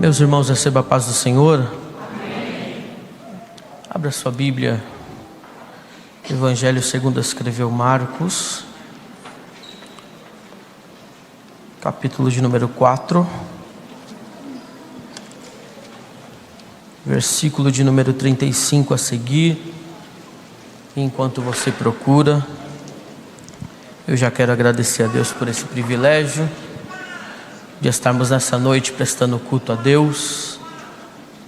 Meus irmãos, receba a paz do Senhor. Amém. Abra sua Bíblia, Evangelho segundo escreveu Marcos, capítulo de número 4, versículo de número 35 a seguir. Enquanto você procura, eu já quero agradecer a Deus por esse privilégio de estarmos nessa noite prestando culto a Deus,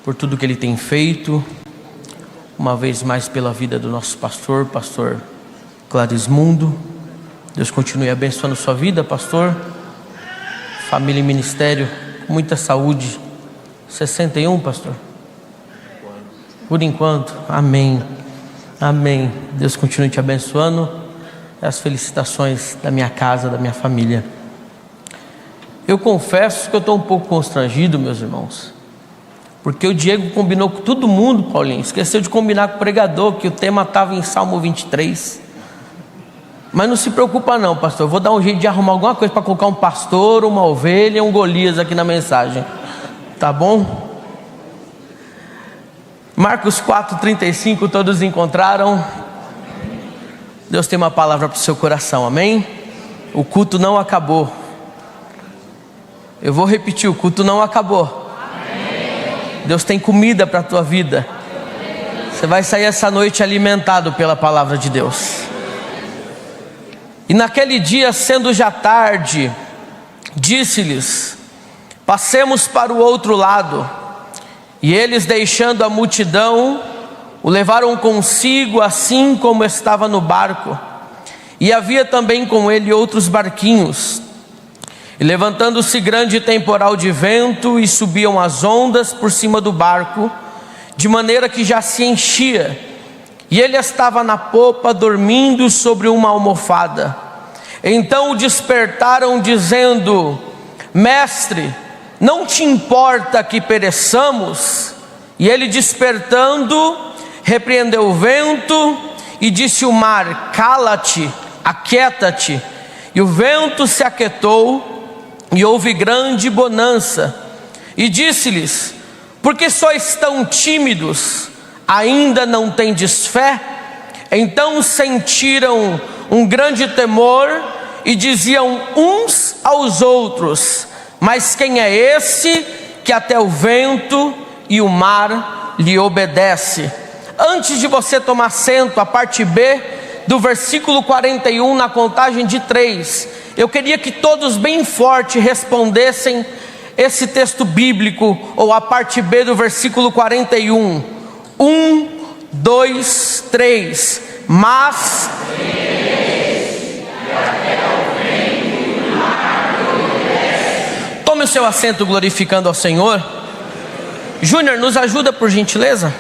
por tudo que Ele tem feito, uma vez mais pela vida do nosso pastor Clarismundo. Deus continue abençoando sua vida, pastor, família e ministério, com muita saúde. 61, pastor? Por enquanto, amém, amém. Deus continue te abençoando. As felicitações da minha casa, da minha família. Eu confesso que eu estou um pouco constrangido, meus irmãos, porque o Diego combinou com todo mundo, Paulinho, esqueceu de combinar com o pregador, que o tema estava em Salmo 23, mas não se preocupa não, pastor, eu vou dar um jeito de arrumar alguma coisa para colocar um pastor, uma ovelha, um Golias aqui na mensagem, tá bom? Marcos 4:35, todos encontraram? Deus tem uma palavra para o seu coração, amém? O culto não acabou. Eu vou repetir, o culto não acabou. Amém. Deus tem comida para a tua vida. Você vai sair essa noite alimentado pela palavra de Deus. E naquele dia, sendo já tarde, disse-lhes: passemos para o outro lado. E eles, deixando a multidão, o levaram consigo, assim como estava no barco. E havia também com ele outros barquinhos. E levantando-se grande temporal de vento, e subiam as ondas por cima do barco, de maneira que já se enchia. E ele estava na popa, dormindo sobre uma almofada. Então o despertaram, dizendo: Mestre, não te importa que pereçamos? E ele, despertando, repreendeu o vento e disse ao mar: cala-te, aquieta-te. E o vento se aquietou, e houve grande bonança. E disse-lhes: por que sois tão tímidos? Ainda não tendes fé? Então sentiram um grande temor e diziam uns aos outros: mas quem é esse que até o vento e o mar lhe obedece? Antes de você tomar assento, a parte B do versículo 41, na contagem de 3, eu queria que todos bem forte respondessem esse texto bíblico, ou a parte B do versículo 41. 1, 2, 3. Mas tome o seu assento glorificando ao Senhor. Júnior, nos ajuda por gentileza?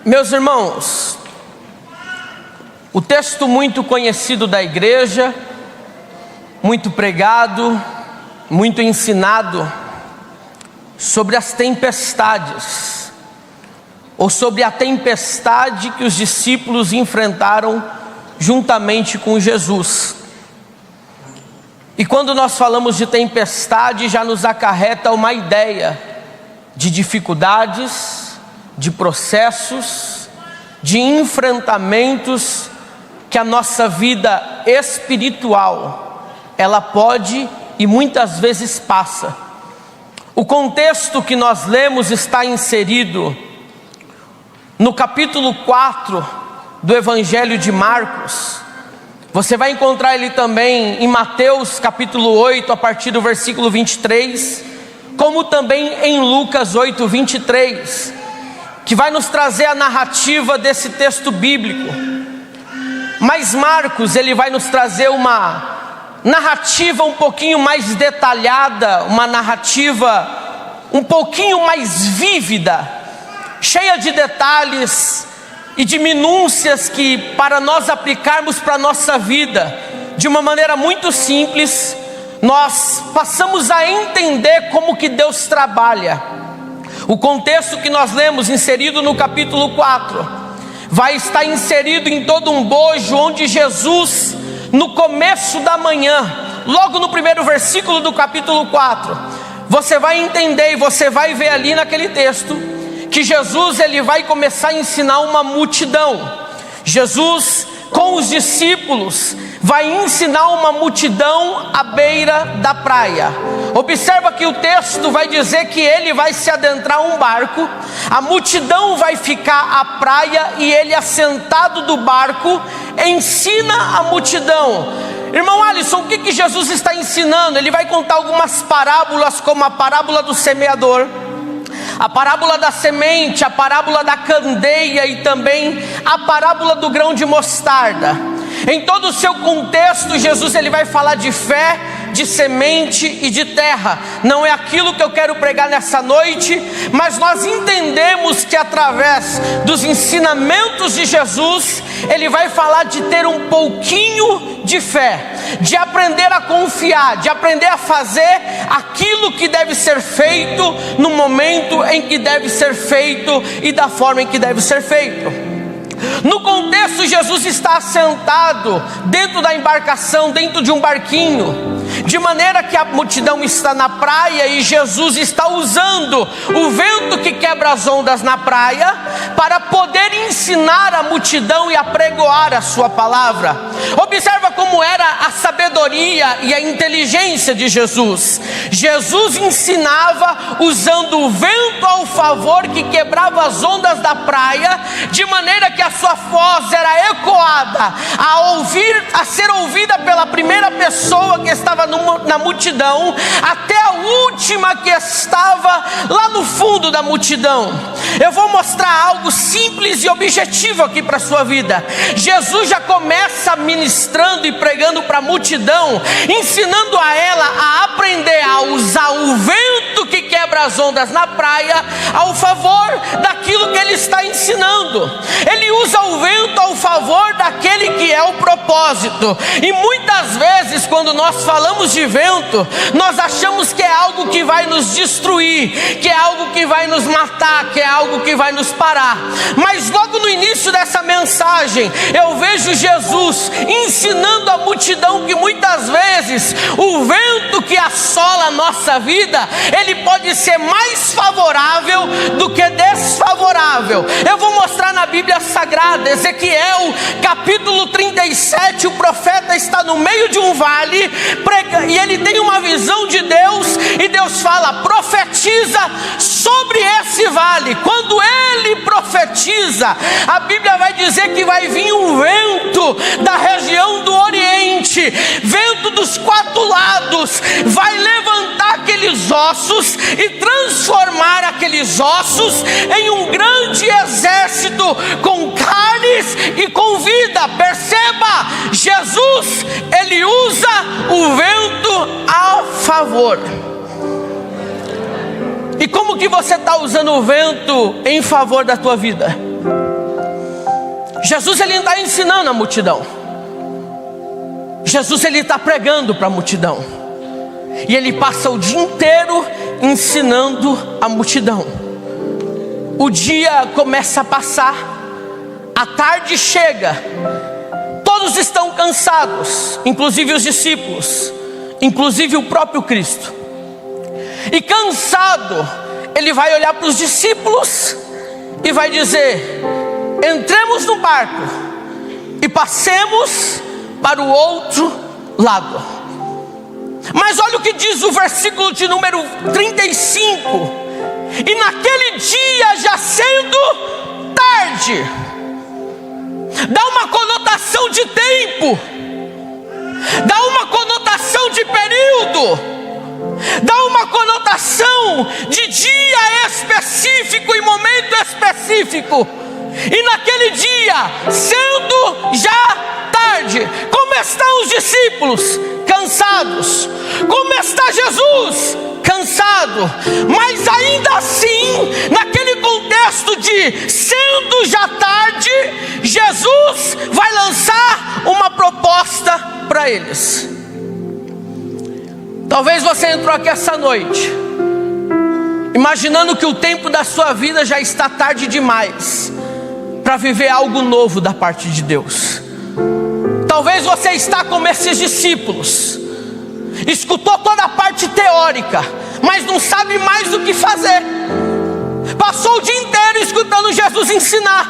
Meus irmãos, o texto muito conhecido da igreja, muito pregado, muito ensinado, sobre as tempestades, ou sobre a tempestade que os discípulos enfrentaram juntamente com Jesus. E quando nós falamos de tempestade, já nos acarreta uma ideia de dificuldades, de processos, de enfrentamentos que a nossa vida espiritual, ela pode e muitas vezes passa. O contexto que nós lemos está inserido no capítulo 4 do Evangelho de Marcos. Você vai encontrar ele também em Mateus capítulo 8, a partir do versículo 23, como também em Lucas 8, 23, que vai nos trazer a narrativa desse texto bíblico. Mas Marcos, ele vai nos trazer uma narrativa um pouquinho mais detalhada, uma narrativa um pouquinho mais vívida, cheia de detalhes e de minúcias que, para nós aplicarmos para a nossa vida de uma maneira muito simples, nós passamos a entender como que Deus trabalha. O contexto que nós lemos inserido no capítulo 4 vai estar inserido em todo um bojo, onde Jesus, no começo da manhã, logo no primeiro versículo do capítulo 4, você vai entender e você vai ver ali naquele texto, que Jesus ele vai começar a ensinar uma multidão. Jesus com os discípulos vai ensinar uma multidão à beira da praia. Observa que o texto vai dizer que ele vai se adentrar a um barco, a multidão vai ficar à praia e ele, assentado do barco, ensina a multidão. Irmão Alisson, o que Jesus está ensinando? Ele vai contar algumas parábolas, como a parábola do semeador, a parábola da semente, a parábola da candeia e também a parábola do grão de mostarda. Em todo o seu contexto, Jesus ele vai falar de fé, de semente e de terra. Não é aquilo que eu quero pregar nessa noite, mas nós entendemos que através dos ensinamentos de Jesus, ele vai falar de ter um pouquinho de fé, de aprender a confiar, de aprender a fazer aquilo que deve ser feito no momento em que deve ser feito e da forma em que deve ser feito. No contexto, Jesus está assentado dentro da embarcação, dentro de um barquinho, de maneira que a multidão está na praia e Jesus está usando o vento que quebra as ondas na praia para poder ensinar a multidão e apregoar a sua palavra. Observa como era a sabedoria e a inteligência de Jesus. Jesus ensinava usando o vento ao favor que quebrava as ondas da praia, de maneira que a sua voz era ecoada, a ser ouvida pela primeira pessoa que estava na multidão, até a última que estava lá no fundo da multidão. Eu vou mostrar algo simples e objetivo aqui para a sua vida. Jesus já começa ministrando e pregando para a multidão, ensinando a ela a aprender a usar o vento que quebra as ondas na praia ao favor daquilo que ele está ensinando. Ele usa o vento ao favor daquele que é o propósito. E muitas vezes, quando nós falamos de vento, nós achamos que é algo que vai nos destruir, que é algo que vai nos matar, que é algo que vai nos parar. Mas logo no início dessa mensagem, eu vejo Jesus ensinando a multidão que muitas vezes o vento que assola a nossa vida, ele pode ser mais favorável do que desfavorável. Eu vou mostrar na Bíblia Sagrada, Ezequiel capítulo 37, o profeta está no meio de um vale, e ele tem uma visão de Deus, e Deus fala: profetiza sobre esse vale. Quando ele profetiza, a Bíblia vai dizer que vai vir um vento da região do Oriente, vento dos quatro lados, vai levantar aqueles ossos e transformar aqueles ossos em um grande exército com carnes e com vida. Perceba, Jesus ele usa o vento a favor. E como que você está usando o vento em favor da tua vida? Jesus ele está ensinando a multidão. Jesus ele está pregando para a multidão. E ele passa o dia inteiro ensinando a multidão. O dia começa a passar, a tarde chega, todos estão cansados, inclusive os discípulos, inclusive o próprio Cristo. E cansado, ele vai olhar para os discípulos e vai dizer: entremos no barco e passemos para o outro lado. Mas olha o que diz o versículo de número 35: e naquele dia, já sendo tarde. Dá uma conotação de tempo, dá uma conotação de período, dá uma conotação de dia específico e momento específico. E naquele dia, sendo já tarde, como estão os discípulos? Cansados. Como está Jesus? Cansado. Mas ainda assim, naquele contexto de sendo já tarde, Jesus vai lançar uma proposta para eles. Talvez você entrou aqui essa noite imaginando que o tempo da sua vida já está tarde demais para viver algo novo da parte de Deus. Talvez você está como esses discípulos, escutou toda a parte teórica, mas não sabe mais o que fazer. Passou o dia inteiro escutando Jesus ensinar,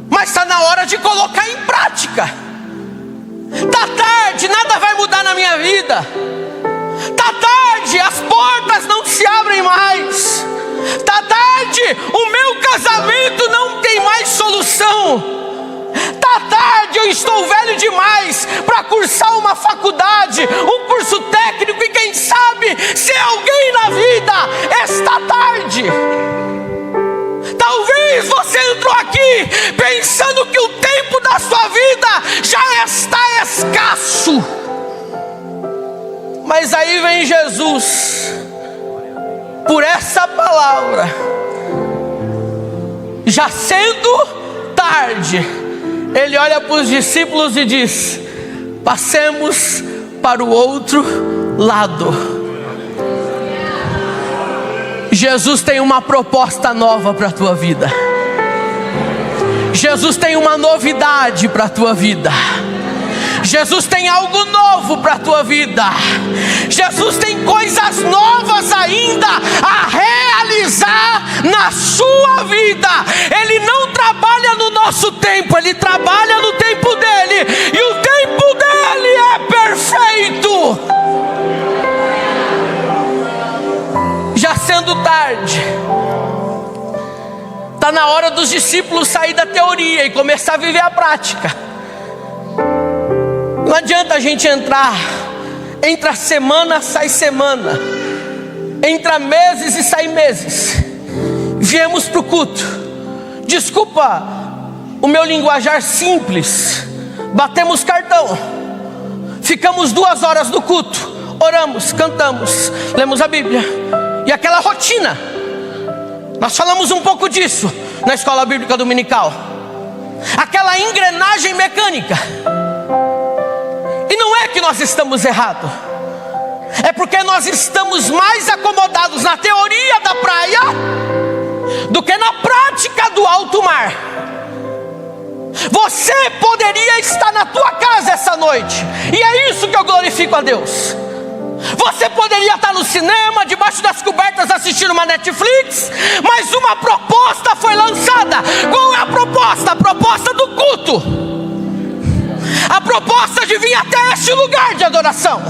mas está na hora de colocar em prática. Está tarde, nada vai mudar na minha vida. Está tarde, as portas não se abrem mais. Está tarde, o meu casamento não tem mais solução. Está tarde, eu estou velho demais para cursar uma faculdade, um curso técnico, e quem sabe ser alguém na vida. Está tarde. Talvez você entrou aqui pensando que o tempo da sua vida já está escasso. Mas aí vem Jesus, por essa palavra, já sendo tarde, Ele olha para os discípulos e diz: passemos para o outro lado. Jesus tem uma proposta nova para a tua vida. Jesus tem uma novidade para a tua vida. Jesus tem algo novo para a tua vida. Jesus tem coisas novas ainda a realizar na sua vida. Ele não trabalha no nosso tempo, Ele trabalha no tempo dEle, e o tempo dEle é perfeito. Já sendo tarde, está na hora dos discípulos sair da teoria e começar a viver a prática. Não adianta a gente entra semana, sai semana, entra meses e sai meses. Viemos para o culto, desculpa o meu linguajar simples, batemos cartão, ficamos 2 horas no culto, oramos, cantamos, lemos a Bíblia, e aquela rotina. Nós falamos um pouco disso na escola bíblica dominical, aquela engrenagem mecânica. E não é que nós estamos errados, é porque nós estamos mais acomodados na teoria da praia do que na prática do alto mar. Você poderia estar na tua casa essa noite, e é isso que eu glorifico a Deus. Você poderia estar no cinema, debaixo das cobertas, assistindo uma Netflix, mas uma proposta foi lançada. Qual é a proposta? A proposta do culto. A proposta de vir até este lugar de adoração.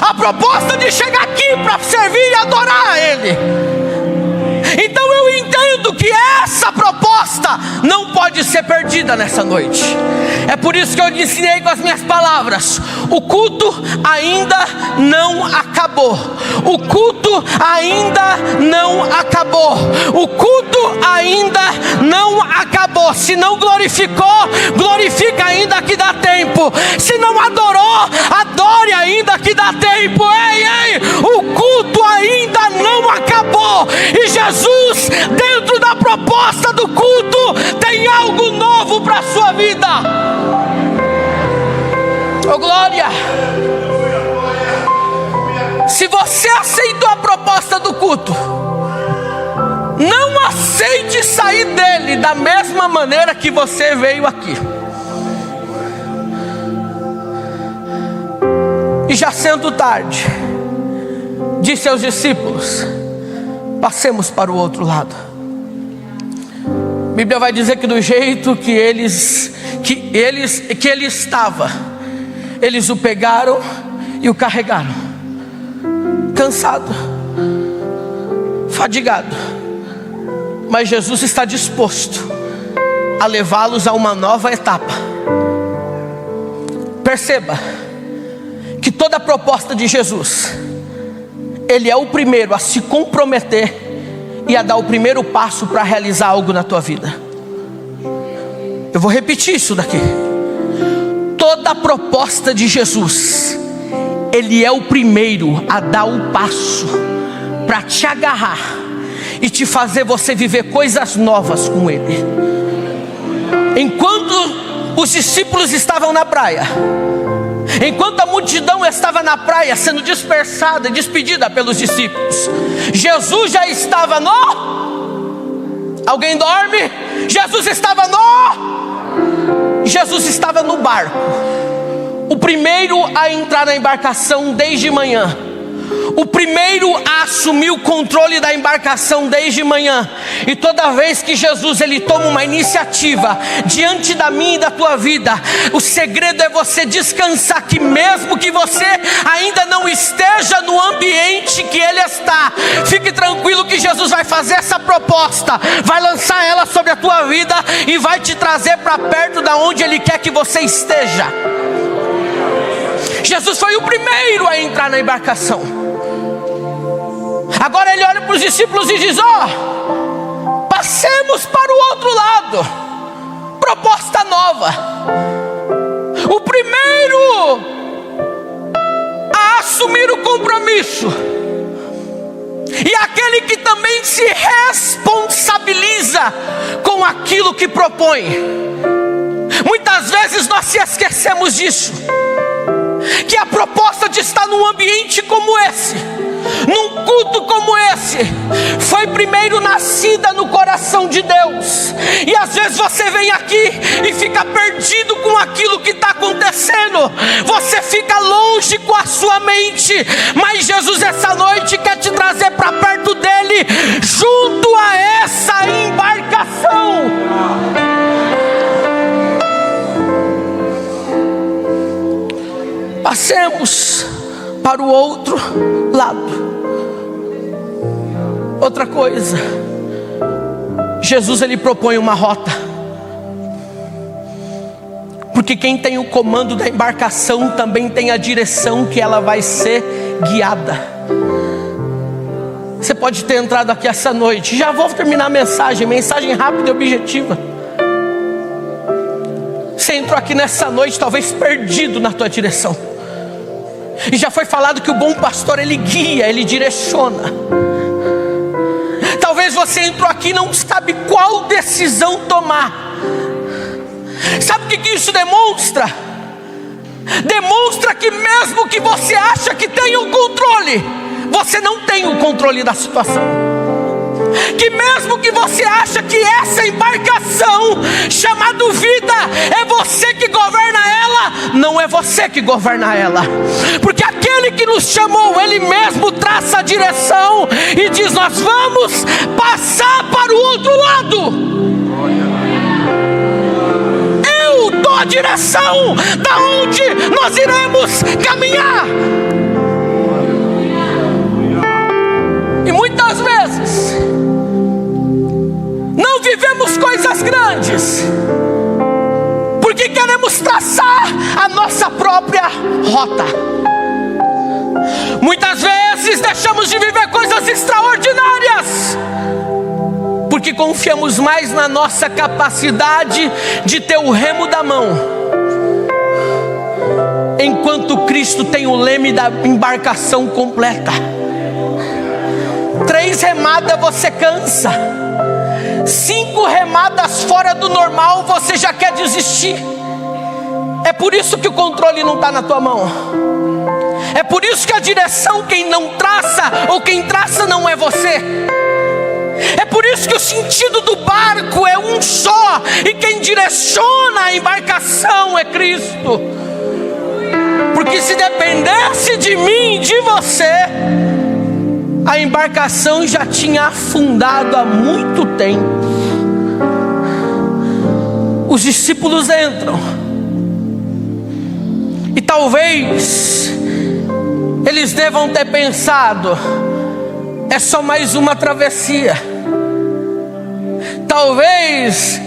A proposta de chegar aqui para servir e adorar a Ele. Então eu entendo que essa proposta não pode ser perdida nessa noite. É por isso que eu ensinei com as minhas palavras: o culto ainda não acabou. O culto ainda não acabou. O culto ainda não acabou. Se não glorificou, glorifica ainda que dá tempo. Se não adorou, adore ainda que dá tempo. Ei, o culto ainda não acabou. E Jesus, dentro da proposta do culto, tem algo novo para a sua vida. Oh glória! Se você aceitou a proposta do culto, não aceite sair dele da mesma maneira que você veio aqui. E já sendo tarde, disse aos discípulos: passemos para o outro lado. A Bíblia vai dizer que do jeito que ele estava, eles o pegaram e o carregaram, cansado, fadigado, mas Jesus está disposto a levá-los a uma nova etapa. Perceba que toda a proposta de Jesus, Ele é o primeiro a se comprometer e a dar o primeiro passo para realizar algo na tua vida. Eu vou repetir isso daqui. Toda a proposta de Jesus, Ele é o primeiro a dar o passo para te agarrar e te fazer você viver coisas novas com Ele. Enquanto os discípulos estavam na praia, enquanto a multidão estava na praia sendo dispersada e despedida pelos discípulos, Jesus já estava no Alguém dorme? Jesus estava no barco, o primeiro a entrar na embarcação desde manhã, o primeiro a assumir o controle da embarcação desde manhã. E toda vez que Jesus ele toma uma iniciativa diante da minha e da tua vida, o segredo é você descansar que mesmo que você ainda não esteja no ambiente que ele está, fique tranquilo que Jesus vai fazer essa proposta, vai lançar ela sobre a tua vida e vai te trazer para perto da onde ele quer que você esteja. Jesus foi o primeiro a entrar na embarcação. Agora ele olha para os discípulos e diz: passemos para o outro lado. Proposta nova. O primeiro a assumir o compromisso, e aquele que também se responsabiliza com aquilo que propõe. Muitas vezes nós se esquecemos disso, que a proposta de estar num ambiente como esse, num culto como esse, foi primeiro nascida no coração de Deus. E às vezes você vem aqui e fica perdido com aquilo que está acontecendo, você fica longe com a sua mente, mas Jesus essa noite quer te trazer para perto dele, junto a essa embarcação. Passemos para o outro lado. Outra coisa, Jesus ele propõe uma rota, porque quem tem o comando da embarcação também tem a direção que ela vai ser guiada. Você pode ter entrado aqui essa noite, já vou terminar a mensagem rápida e objetiva. Você entrou aqui nessa noite talvez perdido na tua direção, e já foi falado que o bom pastor ele guia, ele direciona. Talvez você entrou aqui e não sabe qual decisão tomar. Sabe o que isso demonstra? Demonstra que mesmo que você acha que tem o controle, você não tem o controle da situação. Que mesmo que você acha que essa embarcação chamada vida é você que governa ela, não é você que governa ela, porque aquele que nos chamou, ele mesmo traça a direção e diz: nós vamos passar para o outro lado. Eu dou a direção da onde nós iremos caminhar. E muitas vezes não vivemos coisas grandes, porque queremos traçar a nossa própria rota. Muitas vezes deixamos de viver coisas extraordinárias, porque confiamos mais na nossa capacidade de ter o remo da mão, enquanto Cristo tem o leme da embarcação completa. 3 remadas você cansa, 5 remadas fora do normal você já quer desistir. É por isso que o controle não está na tua mão. É por isso que a direção quem não traça, ou quem traça não é você. É por isso que o sentido do barco é um só, e quem direciona a embarcação é Cristo. Porque se dependesse de mim e de você, a embarcação já tinha afundado há muito tempo. Os discípulos entram, e talvez eles devam ter pensado: é só mais uma travessia. Talvez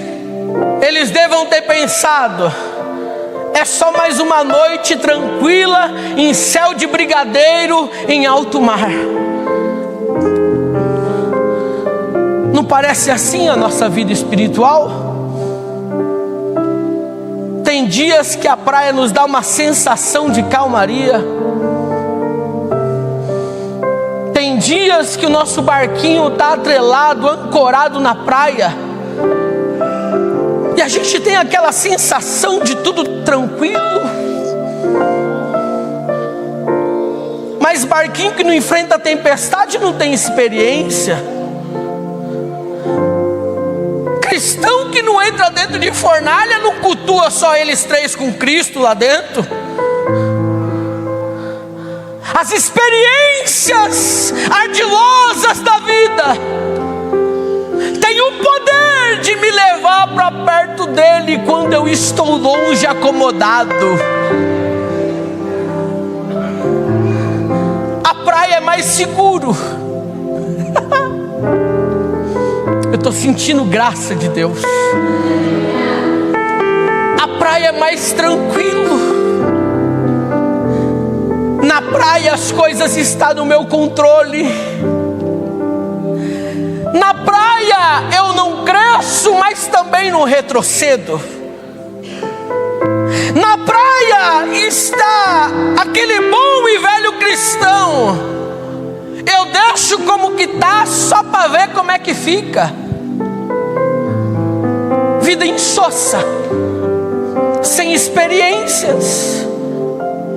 eles devam ter pensado: é só mais uma noite tranquila, em céu de brigadeiro, em alto mar. Não parece assim a nossa vida espiritual? Tem dias que a praia nos dá uma sensação de calmaria. Tem dias que o nosso barquinho está atrelado, ancorado na praia, e a gente tem aquela sensação de tudo tranquilo. Mas barquinho que não enfrenta a tempestade não tem experiência. cristão que não entra dentro de fornalha não cultua só eles três com Cristo lá dentro. As experiências ardilosas da vida têm o poder de me levar para perto dele quando eu estou longe, acomodado. A praia é mais seguro. Eu estou sentindo graça de Deus. A praia é mais tranquilo. Na praia as coisas estão no meu controle. Na praia eu não cresço, mas também não retrocedo. Na praia está aquele bom e velho cristão. Eu deixo como que está só para ver como é que fica. Vida insossa, sem experiências,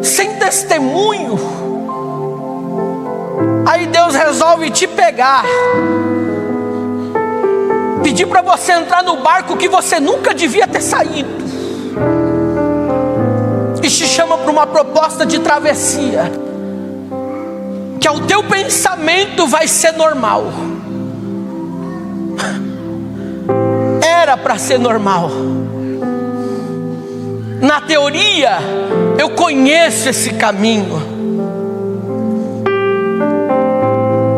sem testemunho. Aí Deus resolve te pegar, pedir para você entrar no barco que você nunca devia ter saído, e te chama para uma proposta de travessia, que ao teu pensamento vai ser normal. Era para ser normal. Na teoria, eu conheço esse caminho.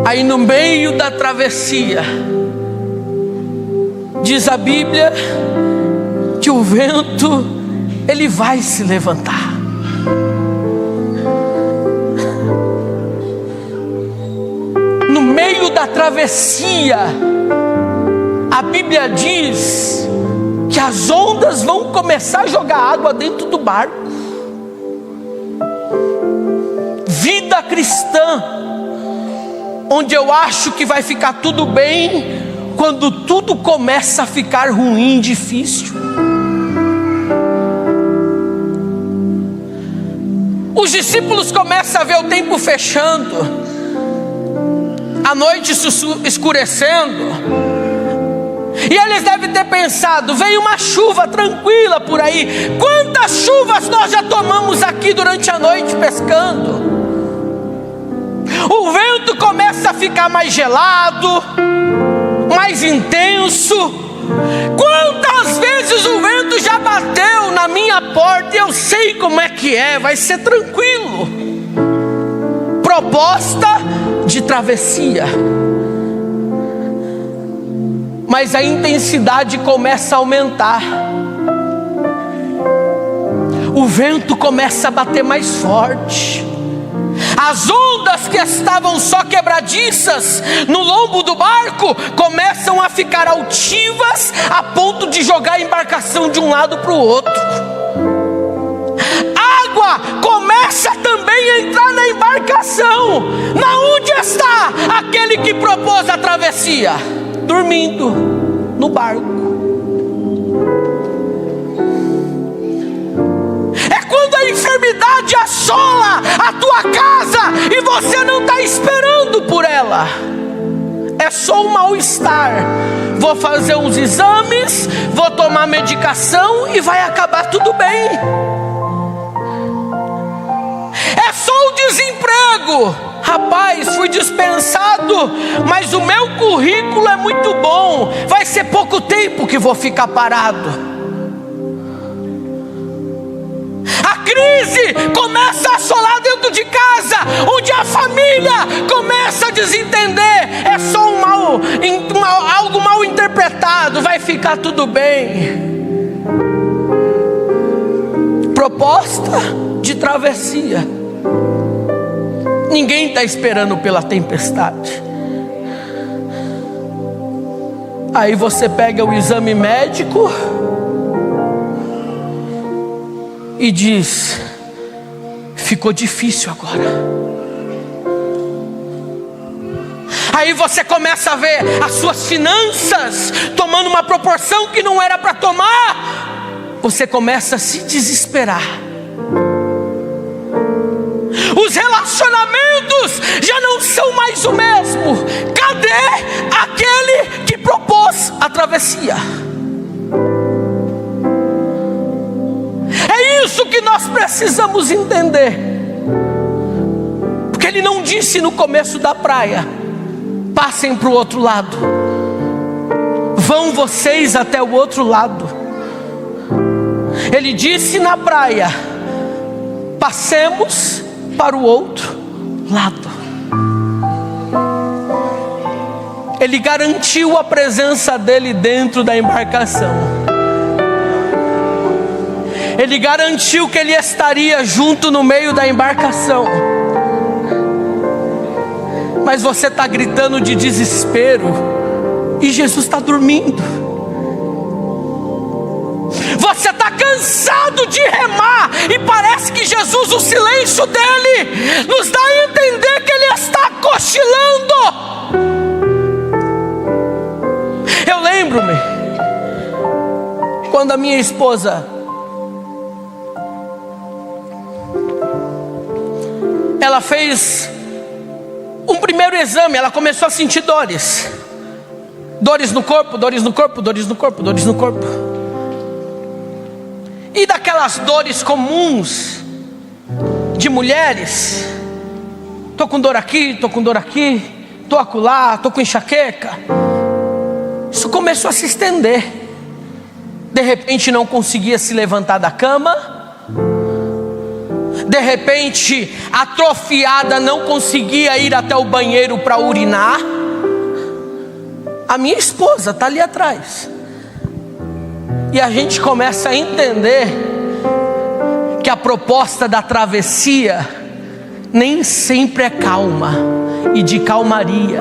Aí no meio da travessia, diz a Bíblia que o vento, ele vai se levantar. No meio da travessia, a Bíblia diz que as ondas vão começar a jogar água dentro do barco. Vida cristã, onde eu acho que vai ficar tudo bem, quando tudo começa a ficar ruim, difícil. Os discípulos começam a ver o tempo fechando, a noite escurecendo, e eles devem ter pensado: veio uma chuva tranquila por aí. Quantas chuvas nós já tomamos aqui durante a noite pescando? O vento começa a ficar mais gelado, mais intenso. Quantas vezes o vento já bateu na minha porta e eu sei como é que é, vai ser tranquilo. Proposta de travessia. Mas a intensidade começa a aumentar. O vento começa a bater mais forte. As ondas que estavam só quebradiças no lombo do barco começam a ficar altivas, a ponto de jogar a embarcação de um lado para o outro. Água começa também a entrar na embarcação. Na onde está aquele que propôs a travessia? Dormindo no barco. É quando a enfermidade assola a tua casa e você não está esperando por ela. É só um mal-estar. Vou fazer uns exames, vou tomar medicação e vai acabar tudo bem. É só o desemprego. Rapaz, fui dispensado, mas o meu currículo é muito bom. Vai ser pouco tempo que vou ficar parado. A crise começa a assolar dentro de casa, onde a família começa a desentender. É só algo mal interpretado, vai ficar tudo bem. Proposta de travessia. Ninguém está esperando pela tempestade. Aí você pega o exame médico e diz: ficou difícil agora. Aí você começa a ver as suas finanças tomando uma proporção que não era para tomar. Você começa a se desesperar. Os relacionamentos já não são mais o mesmo. Cadê aquele que propôs a travessia? precisamos entender, porque Ele não disse no começo da praia: passem para o outro lado, vão vocês até o outro lado. Ele disse na praia: passemos para o outro lado. Ele garantiu a presença dele dentro da embarcação. Ele garantiu que ele estaria junto no meio da embarcação. Mas você está gritando de desespero e Jesus está dormindo. Você está cansado de remar e parece que Jesus, o silêncio dele, nos dá a entender que ele está cochilando. Eu lembro-me quando a minha esposa, ela fez um primeiro exame. Ela começou a sentir dores no corpo, dores no corpo, dores no corpo, dores no corpo. E daquelas dores comuns de mulheres: tô com dor aqui, tô com dor aqui, tô acolá, tô com enxaqueca. Isso começou a se estender. De repente não conseguia se levantar da cama. De repente, atrofiada, não conseguia ir até o banheiro para urinar. A minha esposa está ali atrás. E a gente começa a entender que a proposta da travessia nem sempre é calma e de calmaria.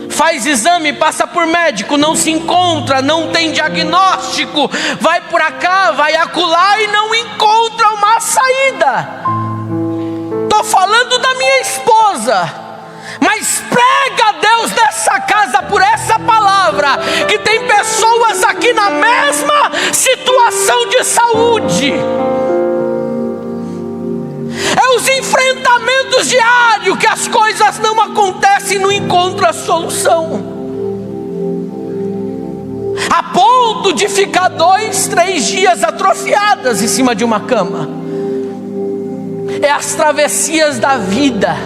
Faz exame, passa por médico, não se encontra, não tem diagnóstico, vai por cá, vai acolá e não encontra uma saída. Estou falando da minha esposa, mas prega a Deus nessa casa por essa palavra, que tem pessoas aqui na mesma situação de saúde. É os enfrentamentos diários que as coisas não acontecem e não encontram a solução, a ponto de ficar 2, 3 dias atrofiadas em cima de uma cama. É as travessias da vida,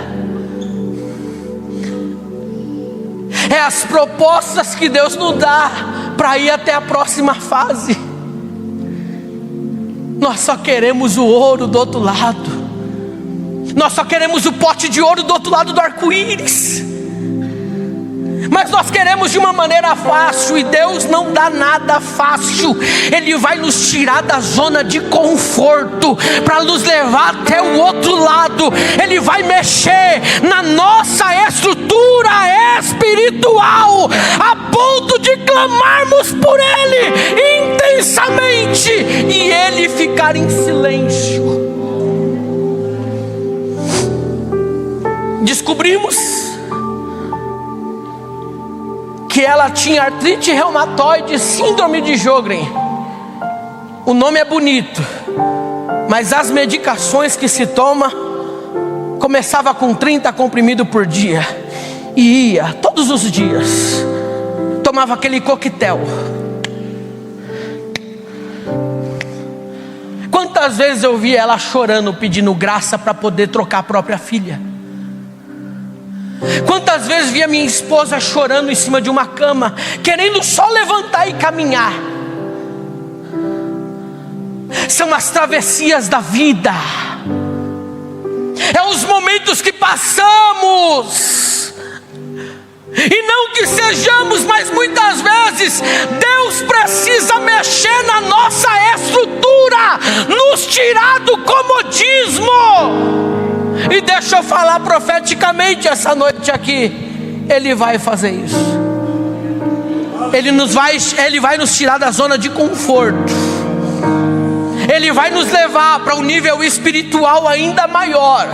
é as propostas que Deus nos dá para ir até a próxima fase. Nós só queremos o ouro do outro lado. Nós só queremos o pote de ouro do outro lado do arco-íris. Mas nós queremos de uma maneira fácil, e Deus não dá nada fácil. Ele vai nos tirar da zona de conforto para nos levar até o outro lado. Ele vai mexer na nossa estrutura espiritual, a ponto de clamarmos por Ele intensamente e Ele ficar em silêncio. Descobrimos que ela tinha artrite reumatoide, síndrome de Sjögren. O nome é bonito, mas as medicações que se toma, começava com 30 comprimidos por dia, e ia todos os dias, tomava aquele coquetel. Quantas vezes eu vi ela chorando, pedindo graça para poder trocar a própria filha? Quantas vezes vi a minha esposa chorando em cima de uma cama, querendo só levantar e caminhar? São as travessias da vida, é os momentos que passamos, e não que sejamos, mas muitas vezes Deus precisa mexer na nossa estrutura, nos tirar do comodismo. E deixa eu falar profeticamente essa noite aqui: Ele vai fazer isso. Ele vai nos tirar da zona de conforto. Ele vai nos levar para um nível espiritual ainda maior.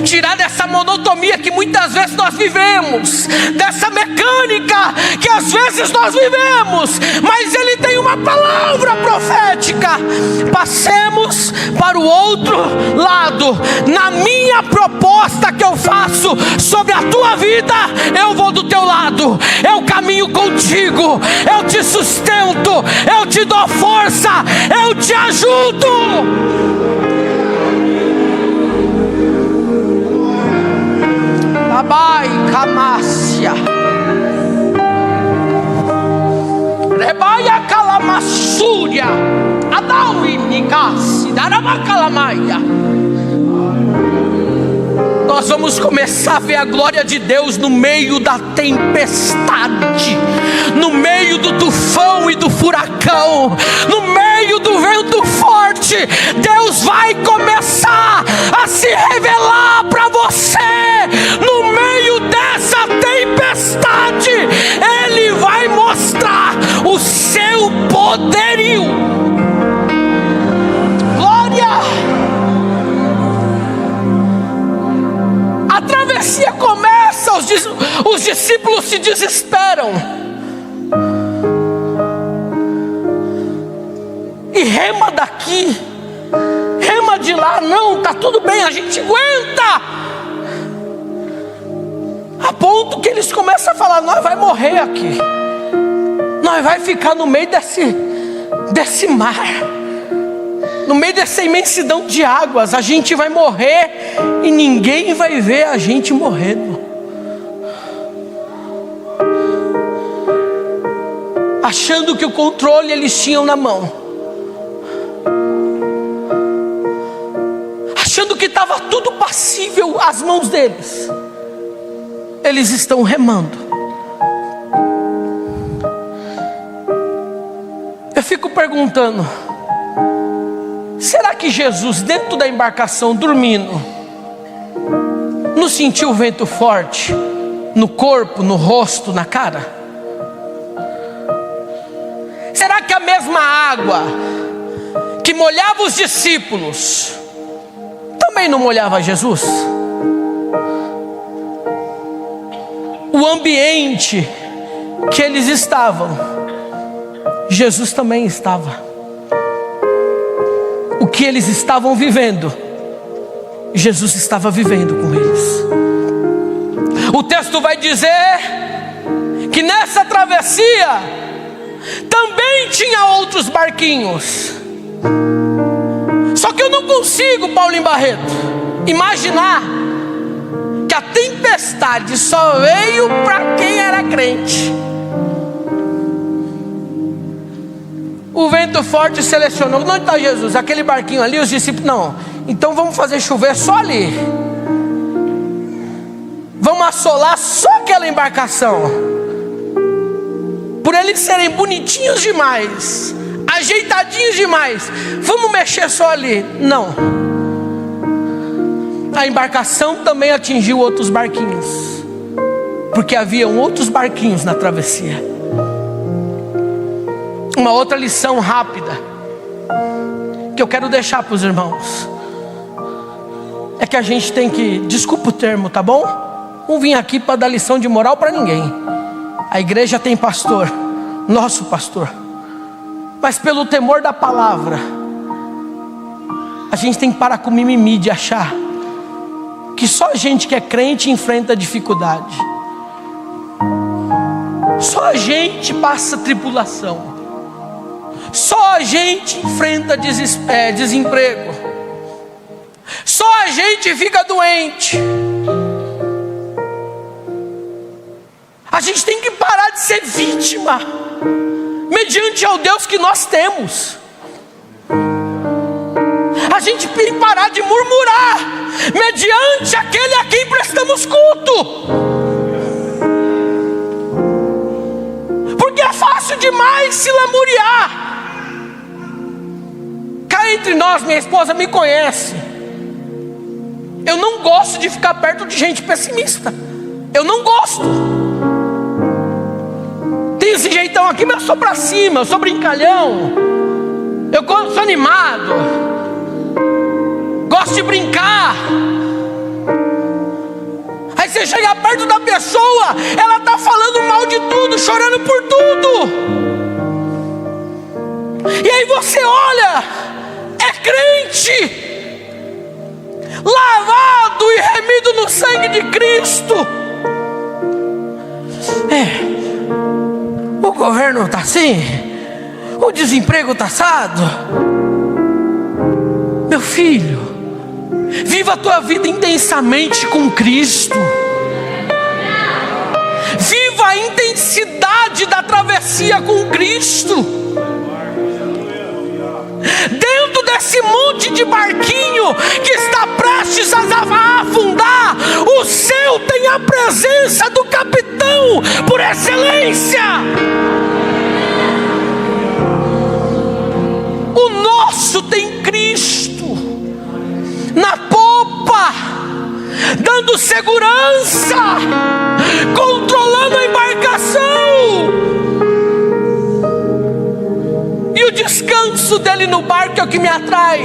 tirar dessa monotonia que muitas vezes nós vivemos, dessa mecânica que às vezes nós vivemos, mas Ele tem uma palavra profética: passemos para o outro lado. Na minha proposta que eu faço sobre a tua vida, eu vou do teu lado, eu caminho contigo, eu te sustento, eu te dou força, eu te ajudo. Labai Kamácia, Rebaia Calamassúria, Adaui Nicassi, Darabacalamaia. Nós vamos começar a ver a glória de Deus no meio da tempestade, no meio do tufão e do furacão, no meio do vento forte. Deus vai começar a se revelar para você no meio dessa tempestade. Ele vai mostrar o seu poderio. Glória! A travessia começa, os discípulos se desesperam e rema daqui, rema de lá. Não, tá tudo bem, a gente aguenta. A ponto que eles começam a falar: nós vai morrer aqui, nós vai ficar no meio desse mar, no meio dessa imensidão de águas, a gente vai morrer e ninguém vai ver a gente morrendo. Achando que o controle eles tinham na mão, achando que estava tudo passível às mãos deles, eles estão remando. Eu fico perguntando: será que Jesus, dentro da embarcação, dormindo, não sentiu o vento forte no corpo, no rosto, na cara? Será que a mesma água que molhava os discípulos também não molhava Jesus? O ambiente que eles estavam, Jesus também estava. O que eles estavam vivendo, Jesus estava vivendo com eles. O texto vai dizer que nessa travessia também tinha outros barquinhos. Só que eu não consigo, Paulinho Barreto, imaginar que a tempestade só veio para quem era crente. O vento forte selecionou: onde está Jesus? Aquele barquinho ali. Os discípulos: não, então vamos fazer chover só ali, vamos assolar só aquela embarcação. Por eles serem bonitinhos demais, ajeitadinhos demais, vamos mexer só ali. Não, a embarcação também atingiu outros barquinhos, porque haviam outros barquinhos na travessia. Uma outra lição rápida que eu quero deixar para os irmãos é que a gente tem que, desculpa o termo, tá bom? Não vim aqui para dar lição de moral para ninguém. A igreja tem pastor, nosso pastor, mas pelo temor da palavra, a gente tem que parar com mimimi de achar que só a gente que é crente enfrenta dificuldade, só a gente passa tribulação, só a gente enfrenta desemprego, só a gente fica doente. A gente tem que parar de ser vítima mediante ao Deus que nós temos. A gente tem que parar de murmurar mediante aquele a quem prestamos culto, porque é fácil demais se lamuriar. Cá entre nós, minha esposa me conhece, eu não gosto de ficar perto de gente pessimista. Eu não gosto. Tem esse jeitão aqui, mas eu sou pra cima, eu sou brincalhão, eu sou animado, gosto de brincar. você chega perto da pessoa, ela está falando mal de tudo, chorando por tudo. E aí você olha, é crente, lavado e remido no sangue de Cristo. O governo está assim, o desemprego está assado. Meu filho, viva a tua vida intensamente com Cristo. Viva a intensidade da travessia com Cristo. Dentro desse monte de barquinho que está prestes a afundar, o seu tem a presença do capitão por excelência. O nosso tem Cristo na popa, dando segurança, controlando a embarcação. E o descanso dele no barco é o que me atrai.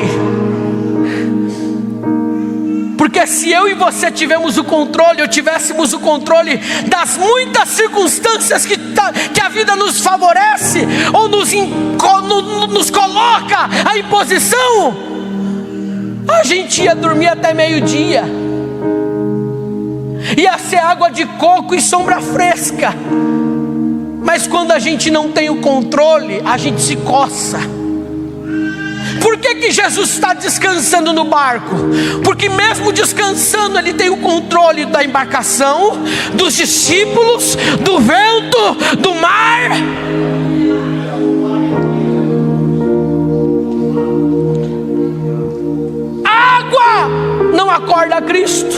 Porque se eu e você tivéssemos o controle, ou tivéssemos o controle das muitas circunstâncias que a vida nos favorece, ou nos coloca à imposição, a gente ia dormir até meio-dia. Ia ser água de coco e sombra fresca. Mas quando a gente não tem o controle, a gente se coça. Por que Jesus está descansando no barco? Porque mesmo descansando, Ele tem o controle da embarcação, dos discípulos, do vento, do mar. Água não acorda Cristo.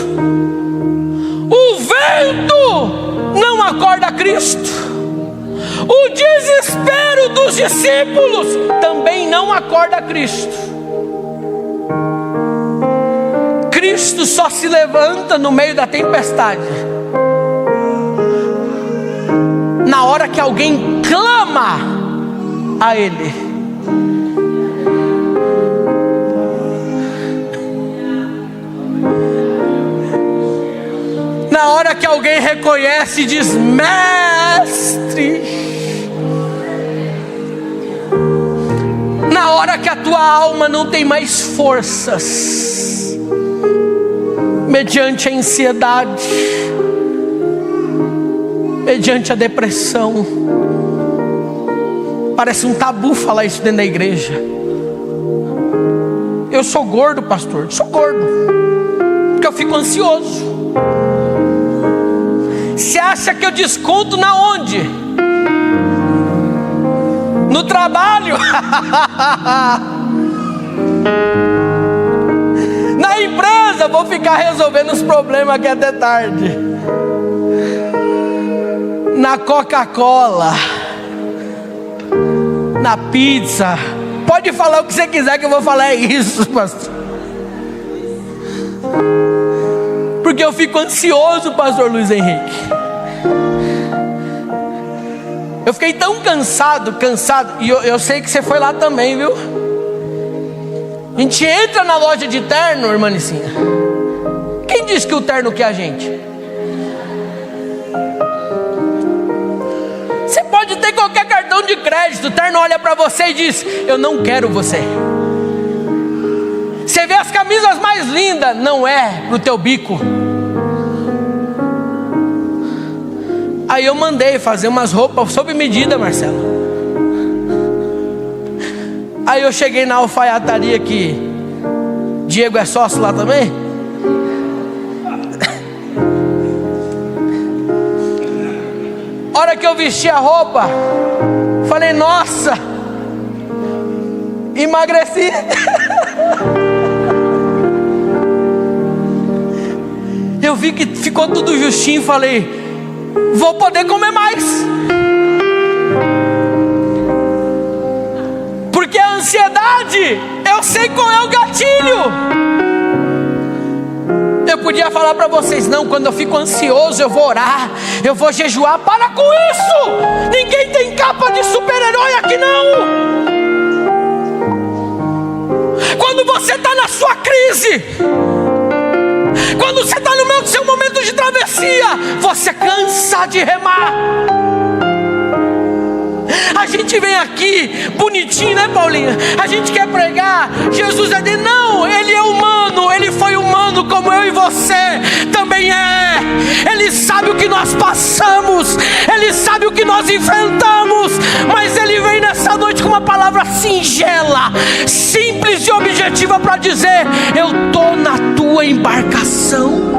O vento não acorda Cristo. O desespero dos discípulos também não acorda Cristo. Cristo só se levanta no meio da tempestade na hora que alguém clama a Ele. Na hora que alguém reconhece e diz: Mestre. Na hora que a tua alma não tem mais forças, mediante a ansiedade, mediante a depressão. Parece um tabu falar isso dentro da igreja. Eu sou gordo, pastor. Sou gordo porque eu fico ansioso. Você acha que eu desconto na onde? No trabalho? Na empresa? Vou ficar resolvendo os problemas aqui até tarde. Na Coca-Cola, na pizza. Pode falar o que você quiser que eu vou falar isso, pastor. Porque eu fico ansioso, pastor Luiz Henrique. Eu fiquei tão cansado, e eu sei que você foi lá também, viu? A gente entra na loja de terno, irmã Nicinha. Quem disse que o terno quer a gente? Você pode ter qualquer cartão de crédito, o terno olha para você e diz: eu não quero você. Você vê as camisas mais lindas, não é pro teu bico. Aí eu mandei fazer umas roupas sob medida, Marcelo. Aí eu cheguei na alfaiataria que Diego é sócio lá também. Hora que eu vesti a roupa, falei: nossa, emagreci. Eu vi que ficou tudo justinho, falei: vou poder comer mais. Porque a ansiedade, eu sei qual é o gatilho. Eu podia falar para vocês: não, quando eu fico ansioso eu vou orar, eu vou jejuar. Para com isso. Ninguém tem capa de super-herói aqui não. Quando você está na sua crise, quando você está no seu momento de travessia, você cansa de remar. A gente vem aqui bonitinho, né, Paulinha? A gente quer pregar, Jesus é Deus. Não, Ele é humano, Ele foi humano como eu e você também é. Ele sabe o que nós passamos, Ele sabe o que nós enfrentamos, mas Ele vem nessa noite com uma palavra singela, simples e objetiva para dizer: eu estou na tua embarcação.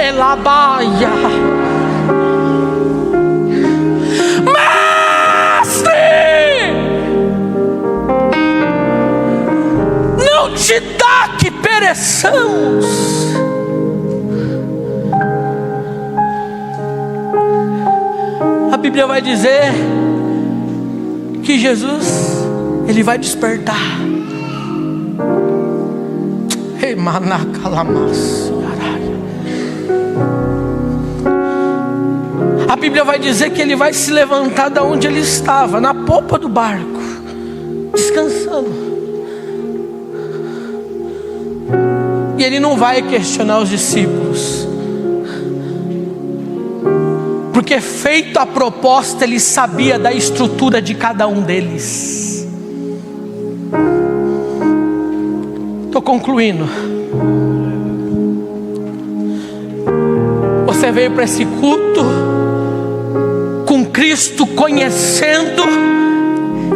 Elabaia. Não te dá que pereçamos. A Bíblia vai dizer que Jesus, Ele vai despertar. A Bíblia vai dizer que Ele vai se levantar da onde Ele estava, na popa do barco, descansando. E Ele não vai questionar os discípulos, porque feita a proposta, Ele sabia da estrutura de cada um deles. Estou concluindo. Você veio para esse culto com Cristo, conhecendo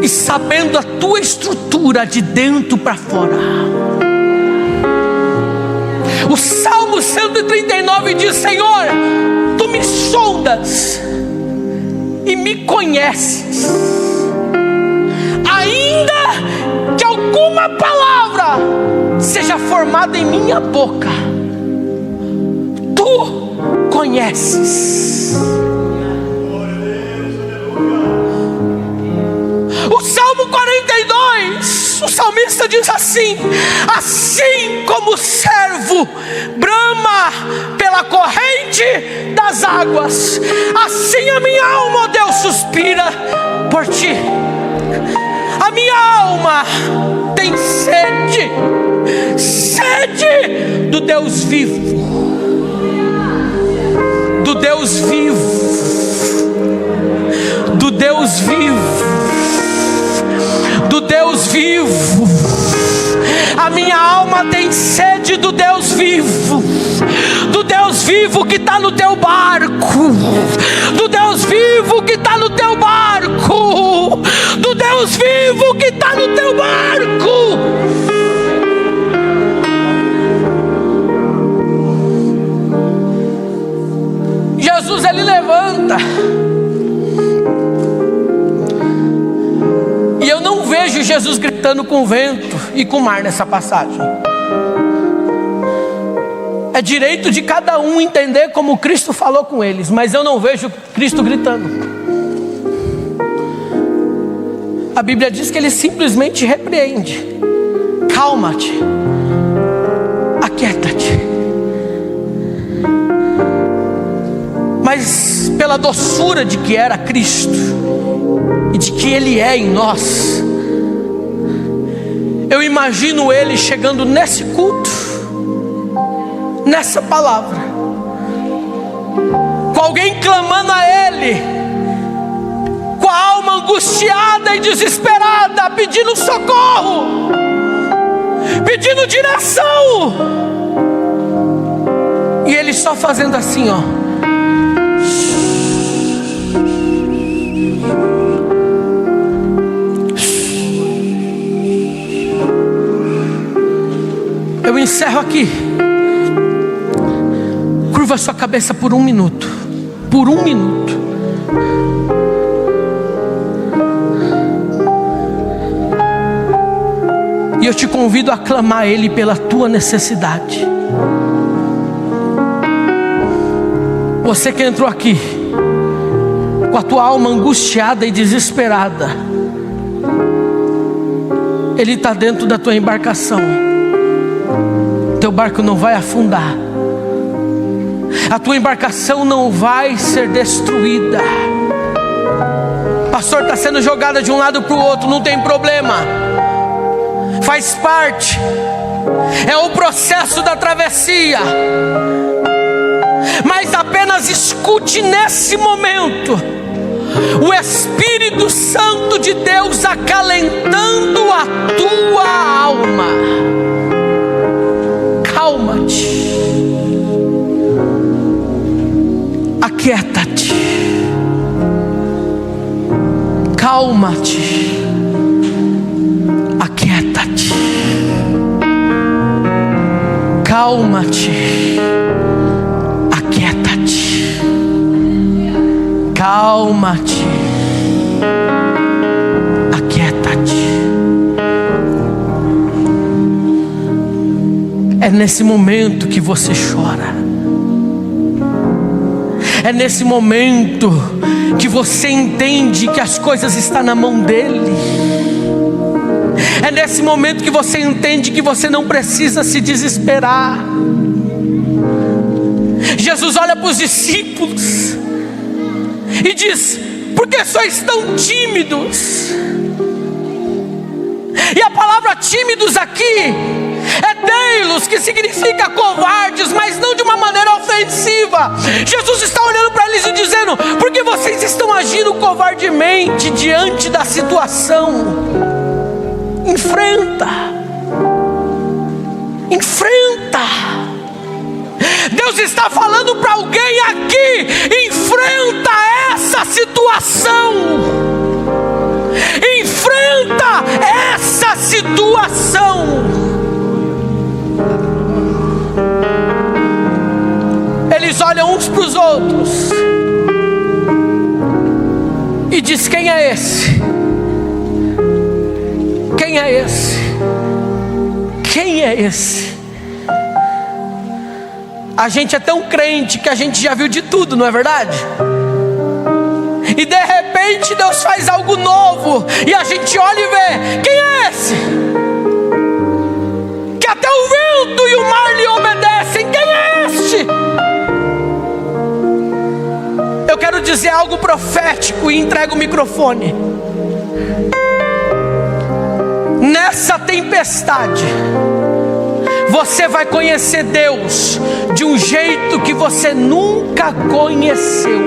e sabendo a tua estrutura de dentro para fora. O Salmo 139 diz: Senhor, Tu me sondas e me conheces, ainda que alguma palavra seja formada em minha boca, Tu conheces. O Salmo 42, o salmista diz assim: assim como o servo brama pela corrente das águas, assim a minha alma, ó Deus, suspira por Ti. A minha alma tem sede, sede do Deus vivo, do Deus vivo, do Deus vivo, do Deus vivo. A minha alma tem sede do Deus vivo, do Deus vivo que está no teu barco, do Deus vivo que está no teu barco, do Deus vivo que está no teu barco. Jesus, Ele levanta. E eu não vejo Jesus gritando com o vento e com o mar nessa passagem. É direito de cada um entender como Cristo falou com eles, mas eu não vejo Cristo gritando. A Bíblia diz que Ele simplesmente repreende: calma-te, aquieta-te. Mas pela doçura de que era Cristo e de que Ele é em nós, eu imagino Ele chegando nesse culto, nessa palavra, com alguém clamando a Ele, com a alma angustiada e desesperada, pedindo socorro, pedindo direção, e Ele só fazendo assim, ó. Eu encerro aqui. Curva sua cabeça por 1 minuto. Por 1 minuto. E eu te convido a clamar a Ele pela tua necessidade. Você que entrou aqui com a tua alma angustiada e desesperada, Ele está dentro da tua embarcação. Teu barco não vai afundar, a tua embarcação não vai ser destruída. Pastor, está sendo jogada de um lado para o outro, não tem problema, faz parte. é o processo da travessia. Mas apenas escute nesse momento o Espírito Santo de Deus acalentando a tua alma. Calma-te, aquieta-te, calma-te, aquieta-te, calma-te, aquieta-te, calma-te, aquieta-te. É nesse momento que você chora. É nesse momento que você entende que as coisas estão na mão dele. É nesse momento que você entende que você não precisa se desesperar. Jesus olha para os discípulos e diz: por que sois tão tímidos? E a palavra tímidos aqui é deilos, que significa covardes, mas não de uma maneira ofensiva. Jesus está olhando para eles e dizendo: por que vocês estão agindo covardemente diante da situação? Enfrenta. Deus está falando para alguém aqui: enfrenta essa situação. Enfrenta essa situação. Eles olham uns para os outros e diz: quem é esse? Quem é esse? Quem é esse? A gente é tão crente que a gente já viu de tudo, não é verdade? E de repente Deus faz algo novo e a gente olha e vê: quem é esse? Que até o vento e o mar lhe obedecem. Quem é este? Eu quero dizer algo profético e entrego o microfone. Nessa tempestade, você vai conhecer Deus de um jeito que você nunca conheceu.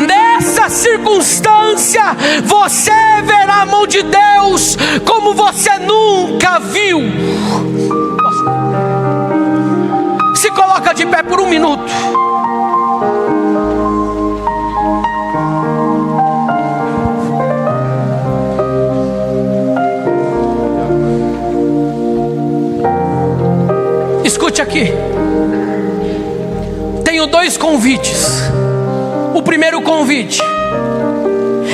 Nessa circunstância, você verá a mão de Deus como você nunca viu. Se coloca de pé por um minuto. Escute aqui. Tenho 2 convites. O primeiro convite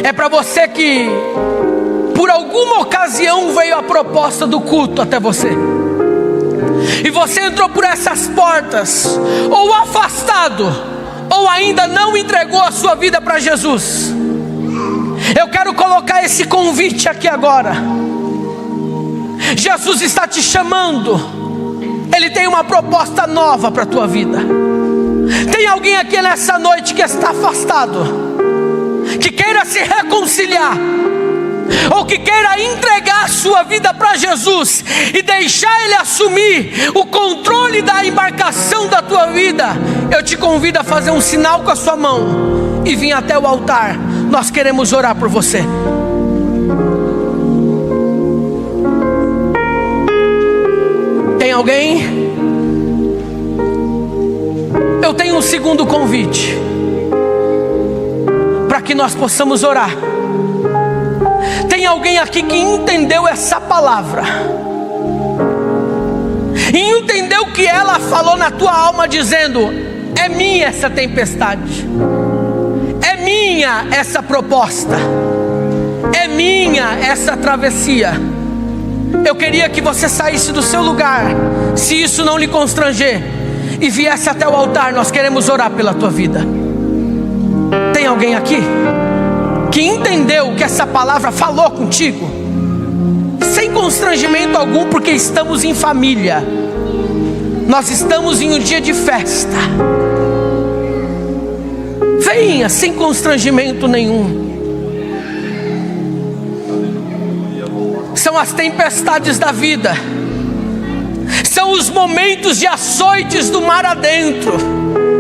é para você que por alguma ocasião veio a proposta do culto até você, e você entrou por essas portas, ou afastado, ou ainda não entregou a sua vida para Jesus. Eu quero colocar esse convite aqui agora. Jesus está te chamando. Ele tem uma proposta nova para a tua vida. Tem alguém aqui nessa noite que está afastado, que queira se reconciliar, ou que queira entregar a sua vida para Jesus e deixar Ele assumir o controle da embarcação da tua vida? Eu te convido a fazer um sinal com a sua mão e vir até o altar. Nós queremos orar por você. Tem alguém? Eu tenho um segundo convite para que nós possamos orar. Tem alguém aqui que entendeu essa palavra e entendeu que ela falou na tua alma, dizendo: é minha essa tempestade, é minha essa proposta, é minha essa travessia. Eu queria que você saísse do seu lugar, se isso não lhe constranger, e viesse até o altar. Nós queremos orar pela tua vida. Tem alguém aqui que entendeu que essa palavra falou contigo, sem constrangimento algum, porque estamos em família, nós estamos em um dia de festa. Venha sem constrangimento nenhum. São as tempestades da vida São os momentos de açoites do mar adentro,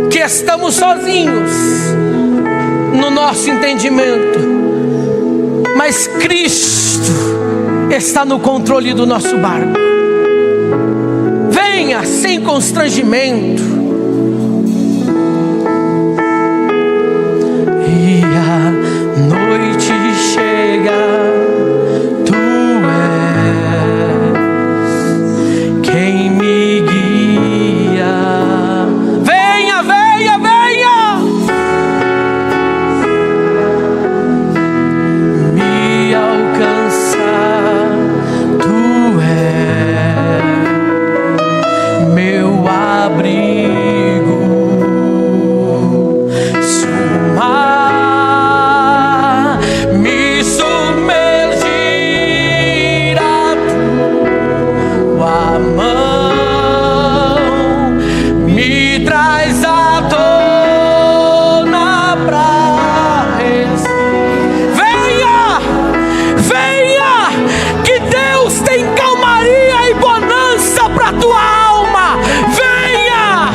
que estamos sozinhos no nosso entendimento, mas Cristo está no controle do nosso barco. Venha sem constrangimento. E a noite chega, Tu és quem me guia. Venha, venha, venha. Me alcançar, Tu és meu abrigo. Se o mar me submergir, a Tua mão me traz à tona pra respirar. Venha, venha, que Deus tem calmaria e bonança pra tua alma. Venha,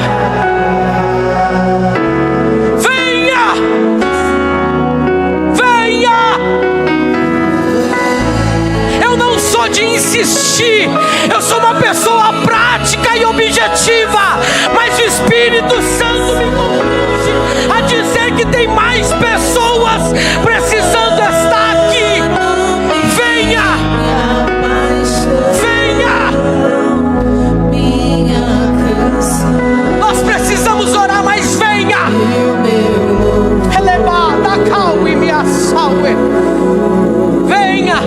venha, venha. Eu não sou de insistir, eu sou uma pessoa prática e objetiva, mas o Espírito Santo me conduz a dizer que tem mais pessoas precisando estar aqui. Venha, venha. Nós precisamos orar, mas venha. Elevada, calme, minha salve. Venha.